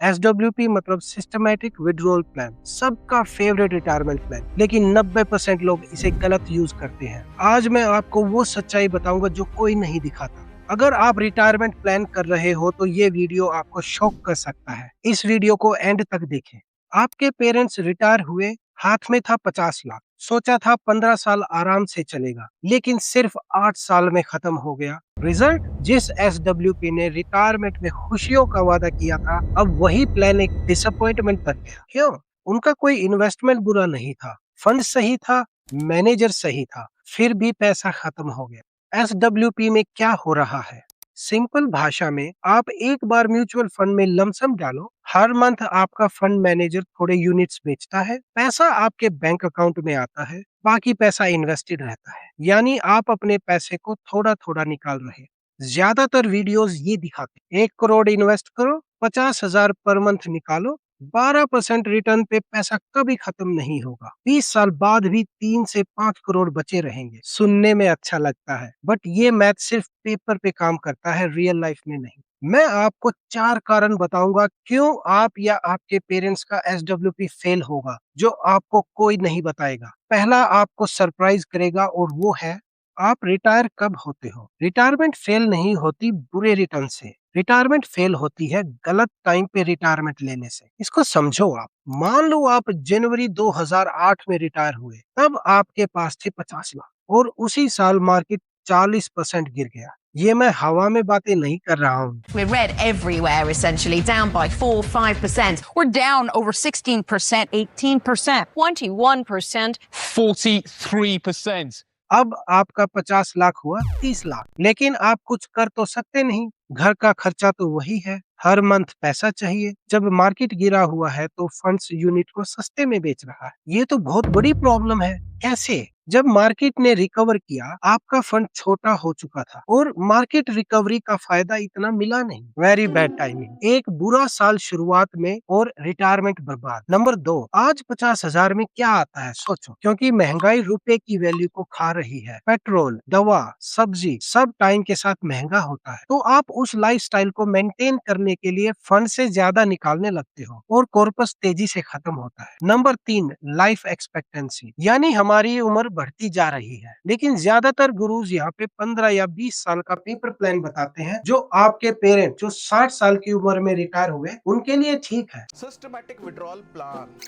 SWP मतलब systematic withdrawal plan, सबका favourite retirement plan, लेकिन 90% लोग इसे गलत यूज करते हैं। आज मैं आपको वो सच्चाई बताऊंगा जो कोई नहीं दिखाता। अगर आप रिटायरमेंट प्लान कर रहे हो तो ये वीडियो आपको शॉक कर सकता है। इस वीडियो को एंड तक देखें। आपके पेरेंट्स रिटायर हुए, हाथ में था 50 लाख, सोचा था 15 साल आराम से चलेगा, लेकिन सिर्फ 8 साल में खत्म हो गया। रिजल्ट, जिस SWP ने रिटायरमेंट में खुशियों का वादा किया था, अब वही प्लान एक डिसअपॉइंटमेंट बन गया। क्यों? उनका कोई इन्वेस्टमेंट बुरा नहीं था, फंड सही था, मैनेजर सही था, फिर भी पैसा खत्म हो गया। SWP में क्या हो रहा है? सिंपल भाषा में, आप एक बार म्यूचुअल फंड में लमसम डालो, हर मंथ आपका फंड मैनेजर थोड़े यूनिट्स बेचता है, पैसा आपके बैंक अकाउंट में आता है, बाकी पैसा इन्वेस्टेड रहता है। यानी आप अपने पैसे को थोड़ा थोड़ा निकाल रहे हैं। ज्यादातर वीडियोस ये दिखाते, 1 करोड़ इन्वेस्ट करो, 50,000 पर मंथ निकालो, 12% रिटर्न पे पैसा कभी खत्म नहीं होगा, 20 साल बाद भी 3 से 5 करोड़ बचे रहेंगे। सुनने में अच्छा लगता है, बट ये मैथ सिर्फ पेपर पे काम करता है, रियल लाइफ में नहीं। मैं आपको 4 कारण बताऊंगा क्यों आप या आपके पेरेंट्स का SWP फेल होगा, जो आपको कोई नहीं बताएगा। पहला आपको सरप्राइज करेगा और वो है, आप रिटायर कब होते हो। रिटायरमेंट फेल नहीं होती बुरे रिटर्न से, रिटायरमेंट फेल होती है गलत टाइम पे रिटायरमेंट लेने से। इसको समझो। आप मान लो आप जनवरी 2008 में रिटायर हुए, तब आपके पास थे 50 लाख और उसी साल मार्केट 40% गिर गया। ये मैं हवा में बातें नहीं कर रहा हूँ। We're red everywhere, essentially, down by 4-5%. We're down over 16%, 18%, 21%. 43%. अब आपका 50 लाख हुआ 30 लाख, लेकिन आप कुछ कर तो सकते नहीं। घर का खर्चा तो वही है, हर मंथ पैसा चाहिए। जब मार्केट गिरा हुआ है तो फंड्स यूनिट को सस्ते में बेच रहा है। ये तो बहुत बड़ी प्रॉब्लम है। कैसे? जब मार्केट ने रिकवर किया, आपका फंड छोटा हो चुका था और मार्केट रिकवरी का फायदा इतना मिला नहीं। Very bad timing. एक बुरा साल शुरुआत में और रिटायरमेंट बर्बाद। नंबर 2, आज 50,000 में क्या आता है सोचो। क्योंकि महंगाई रुपए की वैल्यू को खा रही है। पेट्रोल, दवा, सब्जी सब टाइम के साथ महंगा होता है, तो आप उस लाइफस्टाइल को मेंटेन करने के लिए फंड से ज्यादा निकालने लगते हो और कॉर्पस तेजी से खत्म होता है। नंबर 3, लाइफ एक्सपेक्टेंसी, यानी हमारी उम्र बढ़ती जा रही है, लेकिन ज्यादातर गुरुज यहाँ पे 15 या 20 साल का पेपर प्लान बताते हैं, जो आपके पेरेंट जो 60 साल की उम्र में रिटायर हुए उनके लिए ठीक है। सिस्टमैटिक विड्रॉल प्लान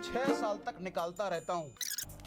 6 साल तक निकालता रहता हूँ,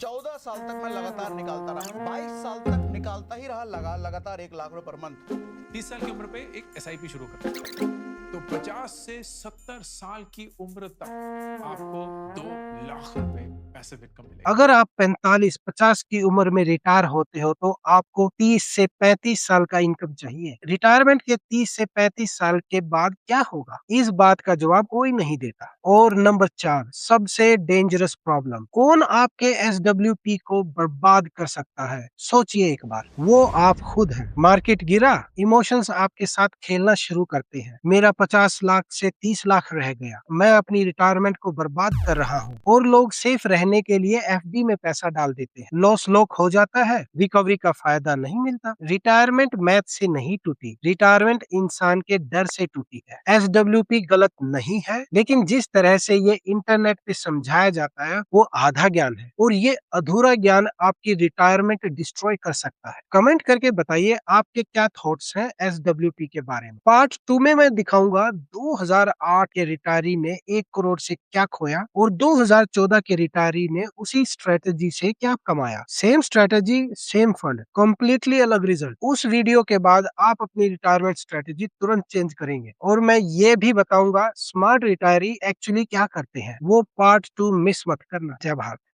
14 साल तक मैं लगातार निकालता रहा, 22 साल तक निकालता ही रहा, लगातार 1 लाख रुपए पर मंथ। 30 साल की उम्र पे एक SIP शुरू करते हैं, तो 50 से 70 साल की उम्र तक आपको 2 लाख रुपए पैसिव इनकम मिलेगा। अगर आप 45-50 की उम्र में रिटायर होते हो तो आपको 30 से 35 साल का इनकम चाहिए। रिटायरमेंट के 30 से 35 साल के बाद क्या होगा, इस बात का जवाब कोई नहीं देता। और नंबर 4, सबसे डेंजरस प्रॉब्लम, कौन आपके SWP को बर्बाद कर सकता है? सोचिए एक बार, वो आप खुद हैं। मार्केट गिरा, इमोशंस आपके साथ खेलना शुरू करते हैं। मेरा 50 लाख से 30 लाख रह गया, मैं अपनी रिटायरमेंट को बर्बाद कर रहा हूँ। और लोग सेफ रहने के लिए FD में पैसा डाल देते हैं। लॉस लॉक हो जाता है, रिकवरी का फायदा नहीं मिलता। रिटायरमेंट मैथ से नहीं टूटी, रिटायरमेंट इंसान के डर से टूटी है। SWP गलत नहीं है, लेकिन जिस तरह से ये इंटरनेट पे समझाया जाता है वो आधा ज्ञान है, और ये अधूरा ज्ञान आपकी रिटायरमेंट डिस्ट्रॉय कर सकता है। कमेंट करके बताइए आपके क्या थॉट्स हैं SWP के बारे में। पार्ट 2 में मैं दिखाऊंगा 2008 के रिटायरी ने 1 करोड़ से क्या खोया और 2014 के रिटायरी ने उसी स्ट्रेटेजी से क्या कमाया। Same strategy, same fund, completely अलग रिजल्ट। उस वीडियो के बाद आप अपनी रिटायरमेंट स्ट्रेटेजी तुरंत चेंज करेंगे, और मैं ये भी बताऊंगा स्मार्ट रिटायरी एक्चुअली क्या करते हैं। वो पार्ट 2 मिस मत करना। जय भारत।